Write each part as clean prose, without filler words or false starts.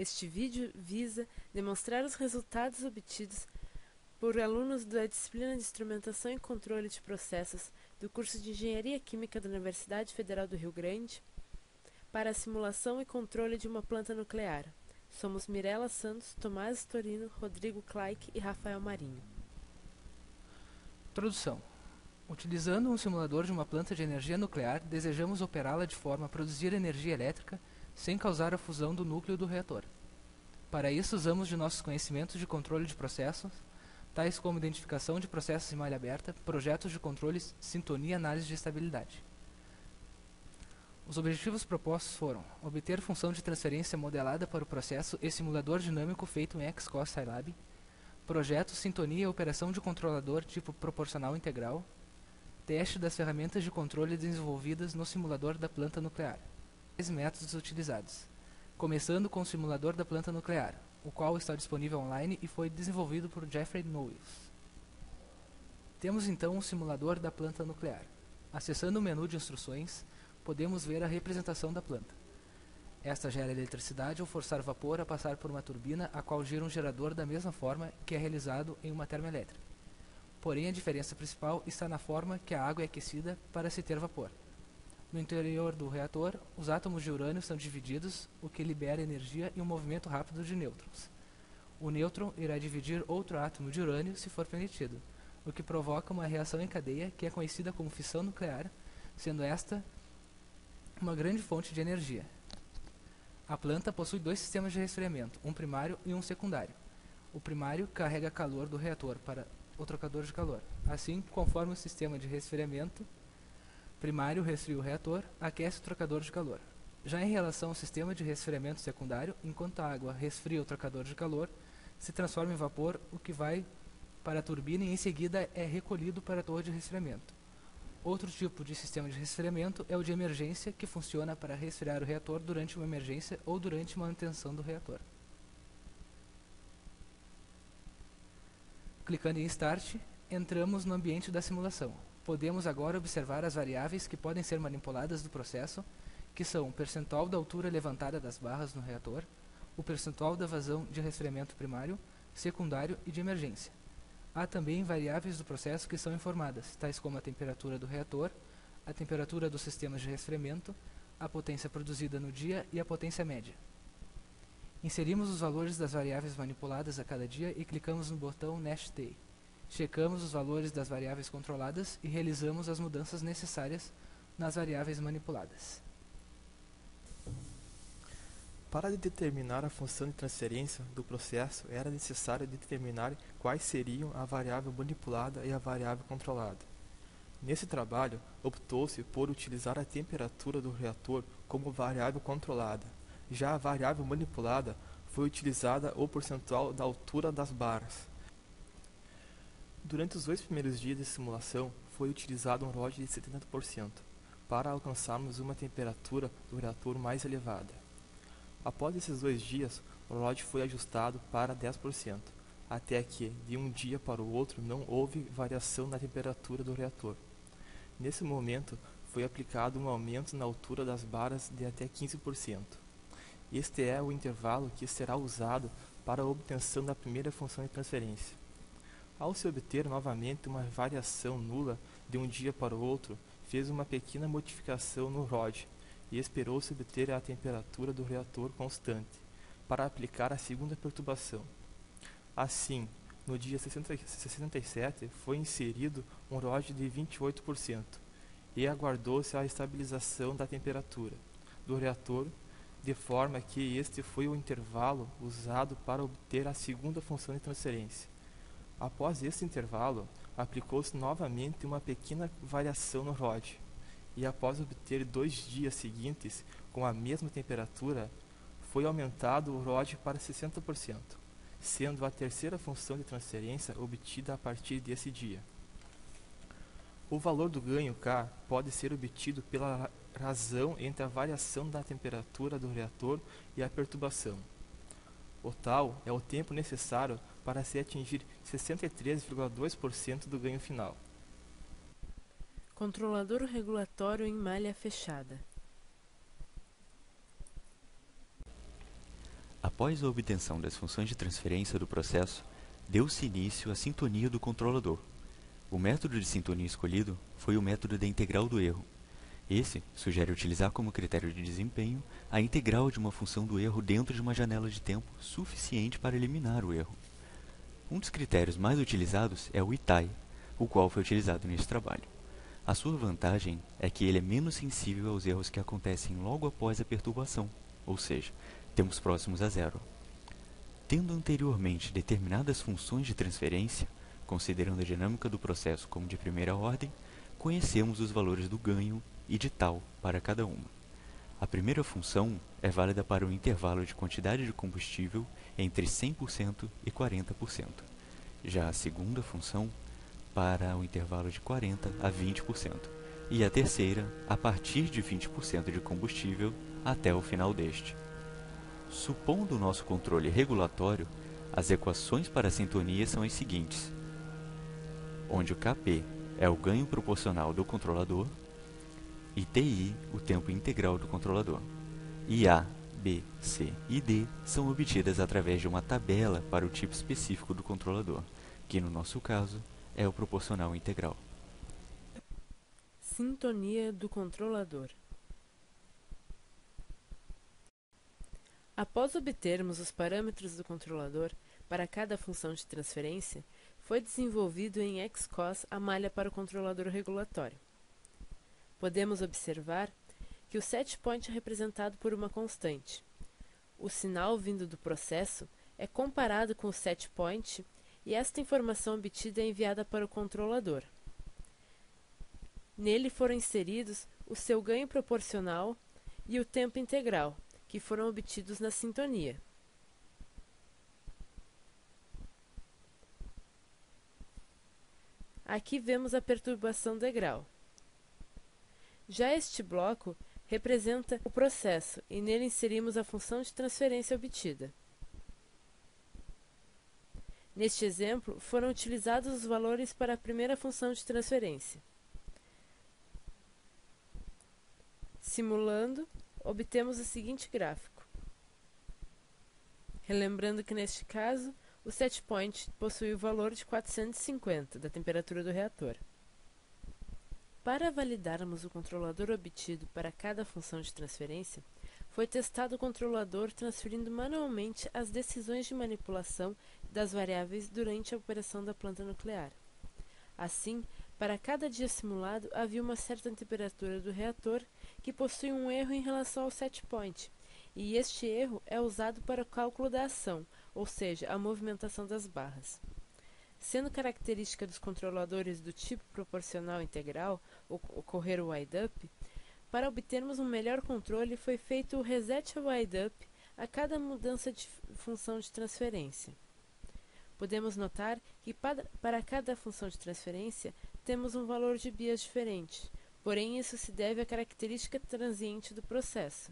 Este vídeo visa demonstrar os resultados obtidos por alunos da disciplina de Instrumentação e Controle de Processos do curso de Engenharia Química da Universidade Federal do Rio Grande para a simulação e controle de uma planta nuclear. Somos Mirela Santos, Tomás Torino, Rodrigo Claic e Rafael Marinho. Introdução. Utilizando um simulador de uma planta de energia nuclear, desejamos operá-la de forma a produzir energia elétrica sem causar a fusão do núcleo do reator. Para isso, usamos de nossos conhecimentos de controle de processos, tais como identificação de processos em malha aberta, projetos de controles, sintonia e análise de estabilidade. Os objetivos propostos foram obter função de transferência modelada para o processo e simulador dinâmico feito em XCOS Scilab, projeto, sintonia e operação de controlador tipo proporcional integral, teste das ferramentas de controle desenvolvidas no simulador da planta nuclear. Os métodos utilizados. Começando com o simulador da planta nuclear, o qual está disponível online e foi desenvolvido por Jeffrey Knowles. Temos então o simulador da planta nuclear. Acessando o menu de instruções, podemos ver a representação da planta. Esta gera eletricidade ao forçar vapor a passar por uma turbina, a qual gira um gerador da mesma forma que é realizado em uma termoelétrica. Porém, a diferença principal está na forma que a água é aquecida para se ter vapor. No interior do reator, os átomos de urânio são divididos, o que libera energia e um movimento rápido de nêutrons. O nêutron irá dividir outro átomo de urânio se for permitido, o que provoca uma reação em cadeia que é conhecida como fissão nuclear, sendo esta uma grande fonte de energia. A planta possui dois sistemas de resfriamento, um primário e um secundário. O primário carrega calor do reator para o trocador de calor. Assim, conforme o sistema de resfriamento primário resfria o reator, aquece o trocador de calor. Já em relação ao sistema de resfriamento secundário, enquanto a água resfria o trocador de calor, se transforma em vapor, o que vai para a turbina e em seguida é recolhido para a torre de resfriamento. Outro tipo de sistema de resfriamento é o de emergência, que funciona para resfriar o reator durante uma emergência ou durante manutenção do reator. Clicando em Start, entramos no ambiente da simulação. Podemos agora observar as variáveis que podem ser manipuladas do processo, que são o percentual da altura levantada das barras no reator, o percentual da vazão de resfriamento primário, secundário e de emergência. Há também variáveis do processo que são informadas, tais como a temperatura do reator, a temperatura dos sistemas de resfriamento, a potência produzida no dia e a potência média. Inserimos os valores das variáveis manipuladas a cada dia e clicamos no botão Next Day. Checamos os valores das variáveis controladas e realizamos as mudanças necessárias nas variáveis manipuladas. Para determinar a função de transferência do processo, era necessário determinar quais seriam a variável manipulada e a variável controlada. Nesse trabalho, optou-se por utilizar a temperatura do reator como variável controlada. Já a variável manipulada foi utilizada o percentual da altura das barras. Durante os 2 primeiros dias de simulação, foi utilizado um ROD de 70%, para alcançarmos uma temperatura do reator mais elevada. Após esses 2 dias, o ROD foi ajustado para 10%, até que, de um dia para o outro, não houve variação na temperatura do reator. Nesse momento, foi aplicado um aumento na altura das barras de até 15%. Este é o intervalo que será usado para a obtenção da primeira função de transferência. Ao se obter novamente uma variação nula de um dia para o outro, fez uma pequena modificação no ROD e esperou-se obter a temperatura do reator constante, para aplicar a segunda perturbação. Assim, no dia 67 foi inserido um ROD de 28% e aguardou-se a estabilização da temperatura do reator, de forma que este foi o intervalo usado para obter a segunda função de transferência. Após esse intervalo, aplicou-se novamente uma pequena variação no ROD, e após obter 2 dias seguintes com a mesma temperatura, foi aumentado o ROD para 60%, sendo a terceira função de transferência obtida a partir desse dia. O valor do ganho K pode ser obtido pela razão entre a variação da temperatura do reator e a perturbação. O tal é o tempo necessário para se atingir 63,2% do ganho final. Controlador regulatório em malha fechada. A Após a obtenção das funções de transferência do processo, deu-se início à sintonia do controlador. O método de sintonia escolhido foi o método da integral do erro. Esse sugere utilizar como critério de desempenho a integral de uma função do erro dentro de uma janela de tempo suficiente para eliminar o erro. Um dos critérios mais utilizados é o ITAI, o qual foi utilizado neste trabalho. A sua vantagem é que ele é menos sensível aos erros que acontecem logo após a perturbação, ou seja, tempos próximos a zero. Tendo anteriormente determinadas funções de transferência, considerando a dinâmica do processo como de primeira ordem, conhecemos os valores do ganho e de tal para cada uma. A primeira função é válida para o intervalo de quantidade de combustível entre 100% e 40%. Já a segunda função para o intervalo de 40% a 20%. E a terceira a partir de 20% de combustível até o final deste. Supondo o nosso controle regulatório, as equações para a sintonia são as seguintes, onde o Kp é o ganho proporcional do controlador e Ti o tempo integral do controlador. E A, B, C e D são obtidas através de uma tabela para o tipo específico do controlador, que no nosso caso é o proporcional integral. Sintonia do controlador. Após obtermos os parâmetros do controlador para cada função de transferência, foi desenvolvido em XCOS a malha para o controlador regulatório. Podemos observar que o setPoint é representado por uma constante. O sinal vindo do processo é comparado com o setPoint e esta informação obtida é enviada para o controlador. Nele foram inseridos o seu ganho proporcional e o tempo integral, que foram obtidos na sintonia. Aqui vemos a perturbação degrau. Já este bloco representa o processo e nele inserimos a função de transferência obtida. Neste exemplo, foram utilizados os valores para a primeira função de transferência. Simulando, obtemos o seguinte gráfico. Relembrando que neste caso, o setPoint possui o valor de 450 da temperatura do reator. Para validarmos o controlador obtido para cada função de transferência, foi testado o controlador transferindo manualmente as decisões de manipulação das variáveis durante a operação da planta nuclear. Assim, para cada dia simulado, havia uma certa temperatura do reator que possui um erro em relação ao setPoint, e este erro é usado para o cálculo da ação, ou seja, a movimentação das barras. Sendo característica dos controladores do tipo proporcional integral ocorrer o wind-up, para obtermos um melhor controle foi feito o reset ao wind-up a cada mudança de função de transferência. Podemos notar que para cada função de transferência temos um valor de bias diferente, porém isso se deve à característica transiente do processo.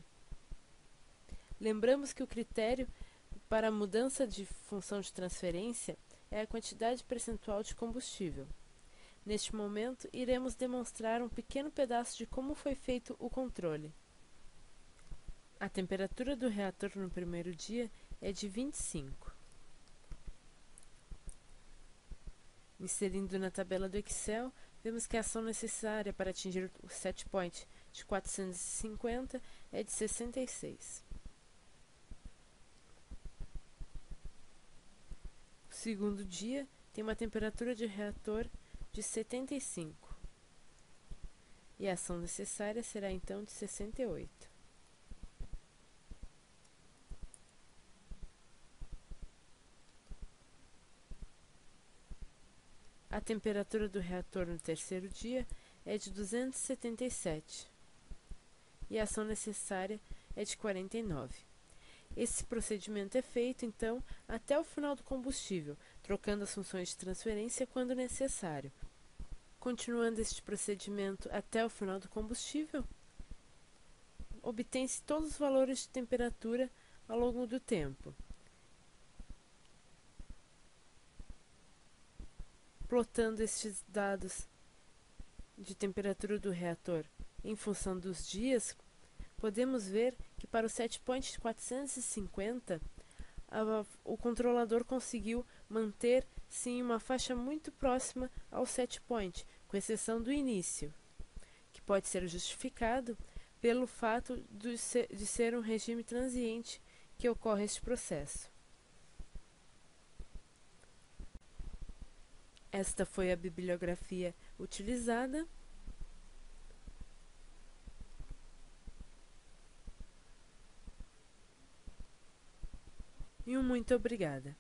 Lembramos que o critério para a mudança de função de transferência é a quantidade percentual de combustível. Neste momento, iremos demonstrar um pequeno pedaço de como foi feito o controle. A temperatura do reator no primeiro dia é de 25. Inserindo na tabela do Excel, vemos que a ação necessária para atingir o setPoint de 450 é de 66. O segundo dia tem uma temperatura de reator de 75. E a ação necessária será então de 68. A temperatura do reator no terceiro dia é de 277. E a ação necessária é de 49. Esse procedimento é feito, então, até o final do combustível, trocando as funções de transferência quando necessário. Continuando este procedimento até o final do combustível, obtém-se todos os valores de temperatura ao longo do tempo. Plotando estes dados de temperatura do reator em função dos dias, podemos ver que para o setPoint de 450, o controlador conseguiu manter sim uma faixa muito próxima ao set point, com exceção do início, que pode ser justificado pelo fato de ser um regime transiente que ocorre este processo. Esta foi a bibliografia utilizada. E muito obrigada.